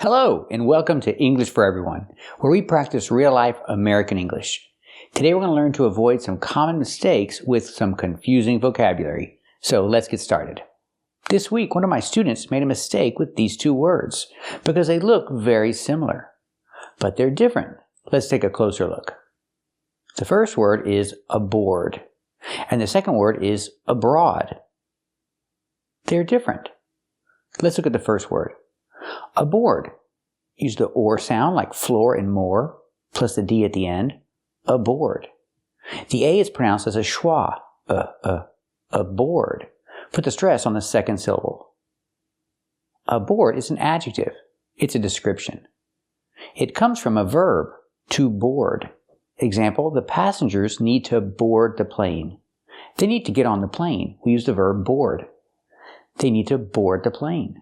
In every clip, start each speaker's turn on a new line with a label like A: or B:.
A: Hello, and welcome to English for Everyone, where we practice real-life American English. Today we're going to learn to avoid some common mistakes with some confusing vocabulary. So let's get started. This week, one of my students made a mistake with these two words because they look very similar, but they're different. Let's take a closer look. The first word is aboard, and the second word is abroad. They're different. Let's look at the first word. Aboard. Use the or sound like floor and more, plus the D at the end. Aboard. The A is pronounced as a schwa. Aboard. Put the stress on the second syllable. Aboard is an adjective. It's a description. It comes from a verb, to board. Example, the passengers need to board the plane. They need to get on the plane. We use the verb board. They need to board the plane.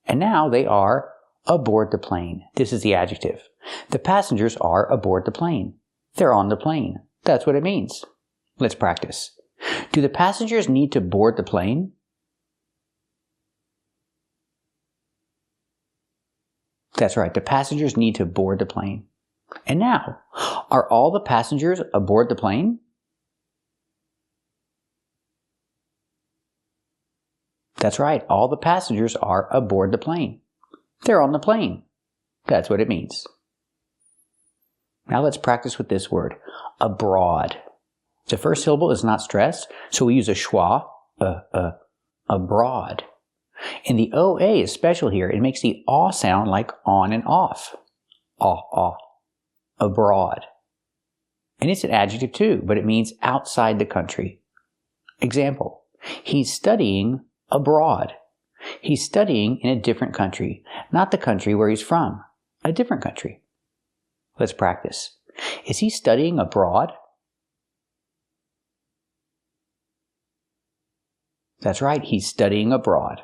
A: And now they are aboard the plane. This is the adjective. The passengers are aboard the plane. They're on the plane. That's what it means. Let's practice. Do the passengers need to board the plane? That's right. The passengers need to board the plane. And now, are all the passengers aboard the plane? That's right. All the passengers are aboard the plane. They're on the plane. That's what it means. Now let's practice with this word, abroad. The first syllable is not stressed, so we use a schwa, abroad. And the OA is special here. It makes the aw sound like on and off. Aw, abroad. And it's an adjective too, but it means outside the country. Example, he's studying abroad. He's studying in a different country, not the country where he's from, a different country. Let's practice. Is he studying abroad? That's right, he's studying abroad.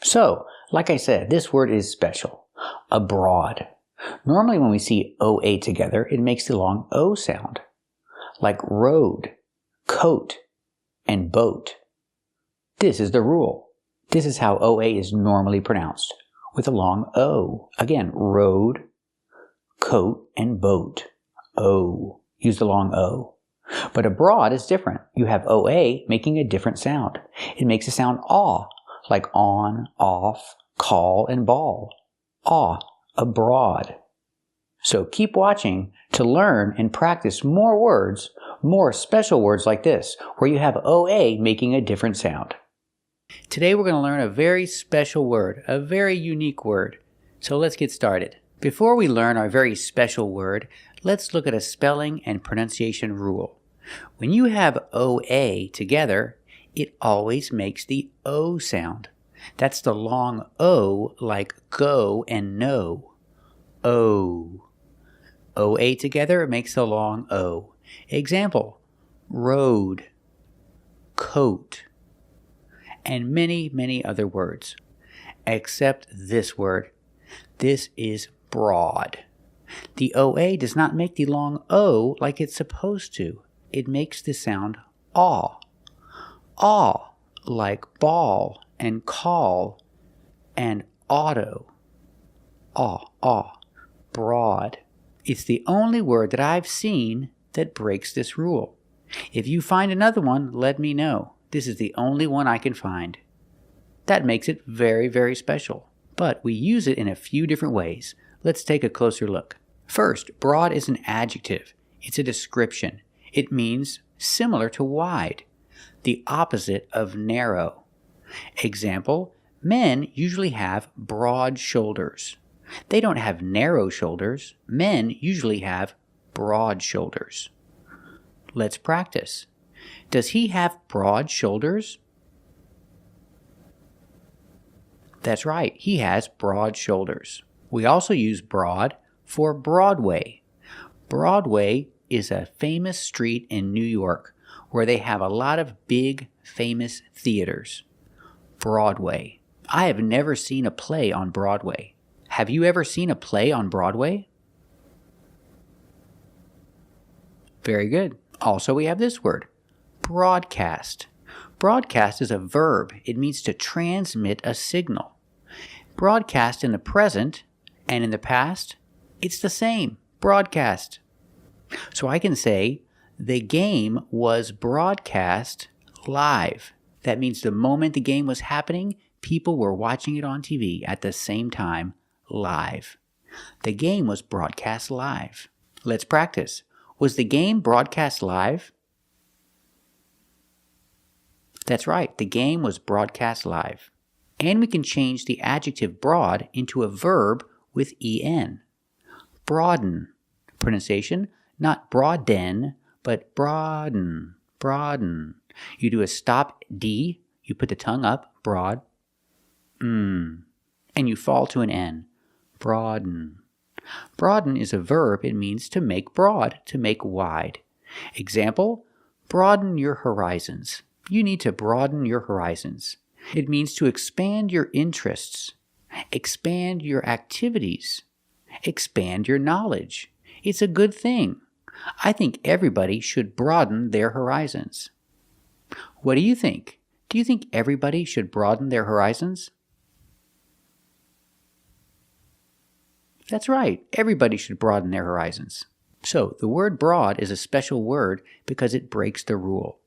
A: So, like I said, this word is special, abroad. Normally when we see OA together, it makes the long O sound, like road, coat, and boat. This is the rule. This is how OA is normally pronounced, with a long O. Again, road, coat, and boat. O. Use the long O. But abroad is different. You have OA making a different sound. It makes a sound aw, like on, off, call, and ball. Aw, abroad. So keep watching to learn and practice more words, more special words like this, where you have OA making a different sound. Today we're going to learn a very special word, a very unique word. So let's get started. Before we learn our very special word, let's look at a spelling and pronunciation rule. When you have OA together, it always makes the O sound. That's the long O like go and no. O. OA together makes the long O. Example, road, coat, and many, many other words. Except this word. This is broad. The OA does not make the long O like it's supposed to. It makes the sound aw. Aw, like ball and call and auto. Aw, broad. It's the only word that I've seen that breaks this rule. If you find another one, let me know. This is the only one I can find. That makes it very, very special. But we use it in a few different ways. Let's take a closer look. First, broad is an adjective. It's a description. It means similar to wide, the opposite of narrow. Example, men usually have broad shoulders. They don't have narrow shoulders. Men usually have broad shoulders. Let's practice. Does he have broad shoulders? That's right, he has broad shoulders. We also use broad for Broadway. Broadway is a famous street in New York where they have a lot of big, famous theaters. Broadway. I have never seen a play on Broadway. Have you ever seen a play on Broadway? Very good. Also, we have this word, broadcast. Broadcast is a verb. It means to transmit a signal. Broadcast in the present and in the past, it's the same. Broadcast. So I can say, the game was broadcast live. That means the moment the game was happening, people were watching it on TV at the same time, live. The game was broadcast live. Let's practice. Was the game broadcast live? That's right, the game was broadcast live. And we can change the adjective broad into a verb with en. Broaden. Pronunciation, not broaden, but broaden, broaden. You do a stop D, you put the tongue up, broad, and you fall to an N. Broaden. Broaden is a verb. It means to make broad, to make wide. Example, broaden your horizons. You need to broaden your horizons. It means to expand your interests, expand your activities, expand your knowledge. It's a good thing. I think everybody should broaden their horizons. What do you think? Do you think everybody should broaden their horizons? That's right. Everybody should broaden their horizons. So the word broad is a special word because it breaks the rule.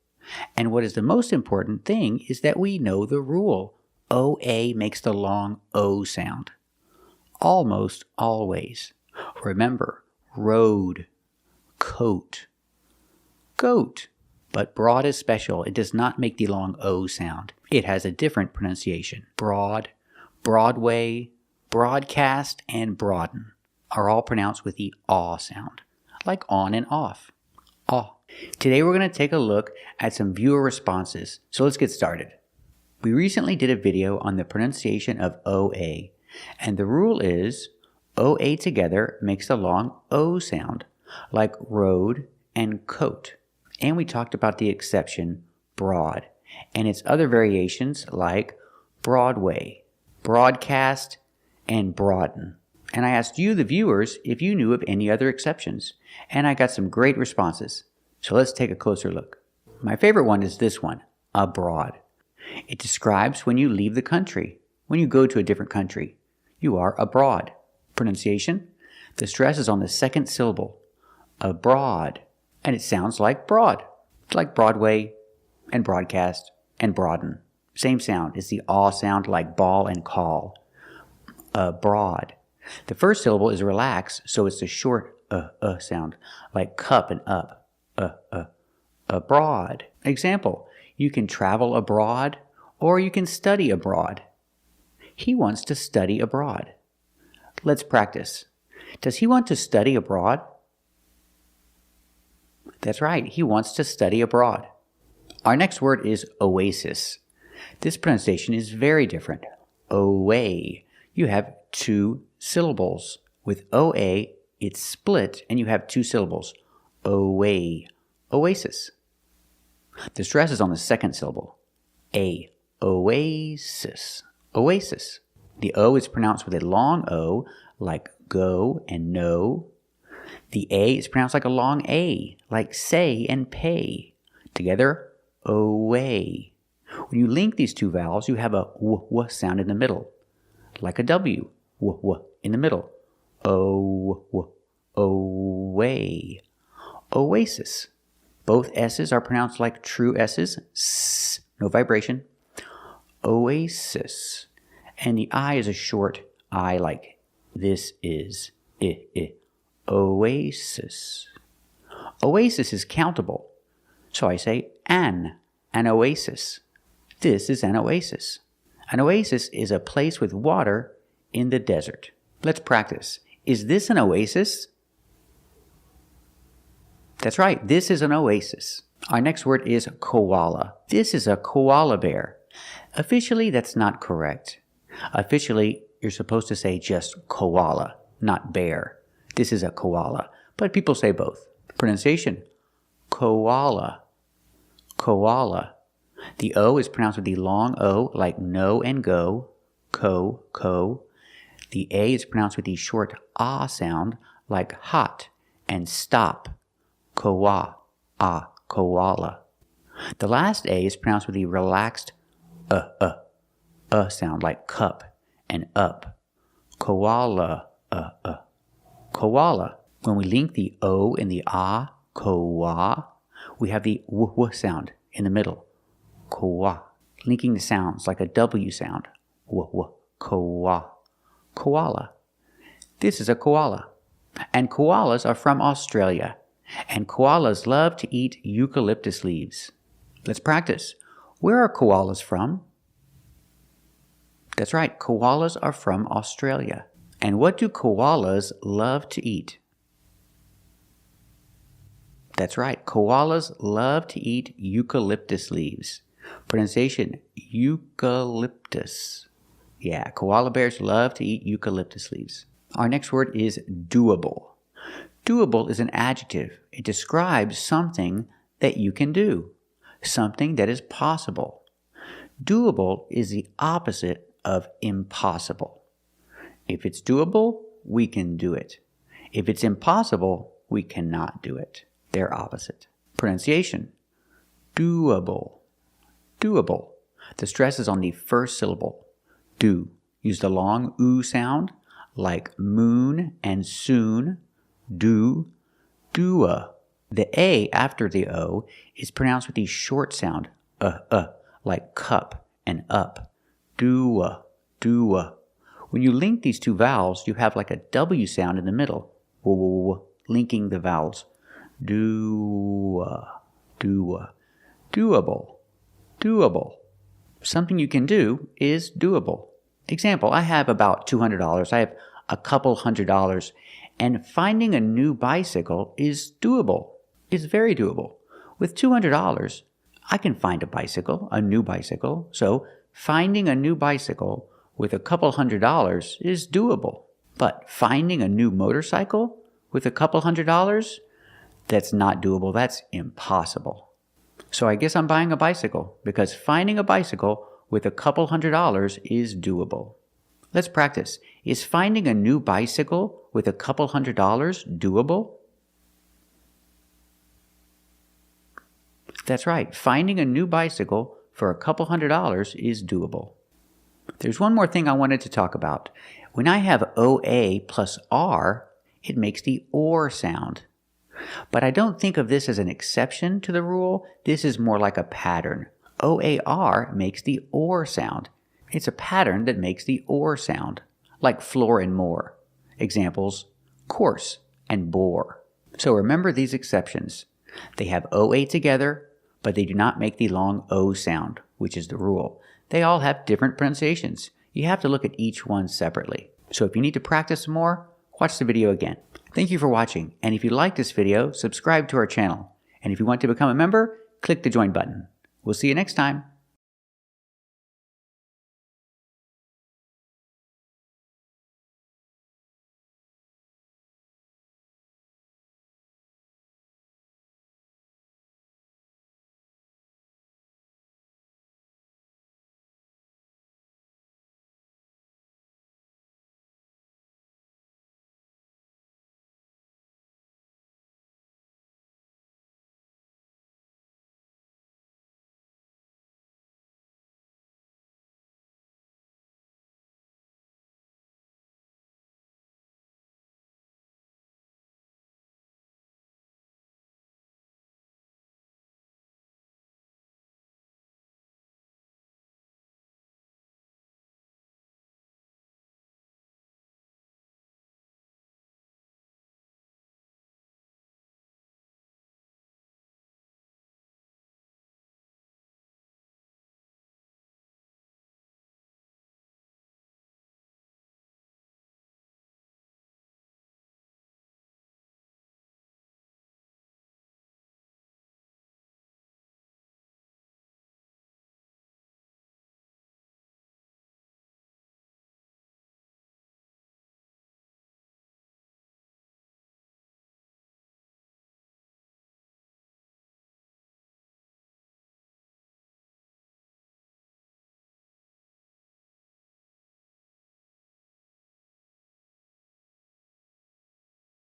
A: And what is the most important thing is that we know the rule. OA makes the long O sound. Almost always. Remember, road, coat, goat. But broad is special. It does not make the long O sound. It has a different pronunciation. Broad, Broadway, broadcast, and broaden are all pronounced with the aw sound, like on and off. Aw. Today we're going to take a look at some viewer responses. So let's get started. We recently did a video on the pronunciation of OA, and the rule is OA together makes the long O sound, like road and coat. And we talked about the exception, broad, and its other variations like Broadway, broadcast, and broaden. And I asked you, the viewers, if you knew of any other exceptions, and I got some great responses. So let's take a closer look. My favorite one is this one, abroad. It describes when you leave the country, when you go to a different country. You are abroad. Pronunciation, the stress is on the second syllable, abroad. And it sounds like broad. It's like Broadway and broadcast and broaden. Same sound. It's the aw sound like ball and call. Broad. The first syllable is relaxed, so it's a short sound, like cup and up. Abroad. Example, you can travel abroad or you can study abroad. He wants to study abroad. Let's practice. Does he want to study abroad? That's right, he wants to study abroad. Our next word is oasis. This pronunciation is very different. Away. You have two syllables. With OA, it's split and you have two syllables. Away. Oasis. The stress is on the second syllable. Oasis. Oasis. The O is pronounced with a long O, like go and no. The A is pronounced like a long A, like say and pay. Together, away. When you link these two vowels, you have a w sound in the middle, like a W, w in the middle. Away. Oasis. Both S's are pronounced like true S's, s, no vibration. Oasis. And the I is a short I, like this is I. Oasis. Oasis is countable. So I say an oasis. This is an oasis. An oasis is a place with water in the desert. Let's practice. Is this an oasis? That's right, this is an oasis. Our next word is koala. This is a koala bear. Officially, that's not correct. Officially, you're supposed to say just koala, not bear. This is a koala, but people say both. Pronunciation, koala. Koala. The O is pronounced with the long O, like no and go, ko. The A is pronounced with the short ah sound, like hot and stop, koa, koala. The last A is pronounced with the relaxed sound, like cup and up. Koala, koala. When we link the O and the ah, koa, we have the w sound in the middle. Koa. Linking the sounds like a W sound. Koa. Koala. This is a koala. And koalas are from Australia. And koalas love to eat eucalyptus leaves. Let's practice. Where are koalas from? That's right, koalas are from Australia. And what do koalas love to eat? That's right, koalas love to eat eucalyptus leaves. Pronunciation, eucalyptus. Yeah, koala bears love to eat eucalyptus leaves. Our next word is doable. Doable is an adjective. It describes something that you can do, something that is possible. Doable is the opposite of impossible. If it's doable, we can do it. If it's impossible, we cannot do it. They're opposite. Pronunciation, doable. Doable. The stress is on the first syllable. Do. Use the long oo sound like moon and soon. Do. Dua. The A after the O is pronounced with the short sound, like cup and up. Dua. Dua. When you link these two vowels, you have like a W sound in the middle, linking the vowels. Dua. Dua. Doable. Doable. Something you can do is doable. Example, I have about $200. I have a couple $100, and finding a new bicycle is doable. It's very doable. With $200, I can find a bicycle, a new bicycle. So finding a new bicycle with a couple $100 is doable. But finding a new motorcycle with a couple $100, that's not doable. That's impossible. So I guess I'm buying a bicycle because finding a bicycle with a couple $100 is doable. Let's practice. Is finding a new bicycle with a couple $100 doable? That's right. Finding a new bicycle for a couple $100 is doable. There's one more thing I wanted to talk about. When I have OA plus R, it makes the OR sound. But I don't think of this as an exception to the rule. This is more like a pattern. OAR makes the OR sound. It's a pattern that makes the OR sound, like floor and more. Examples, course and bore. So remember these exceptions. They have OA together, but they do not make the long O sound, which is the rule. They all have different pronunciations. You have to look at each one separately. So if you need to practice some more, watch the video again. Thank you for watching, and if you like this video, subscribe to our channel. And if you want to become a member, click the join button. We'll see you next time.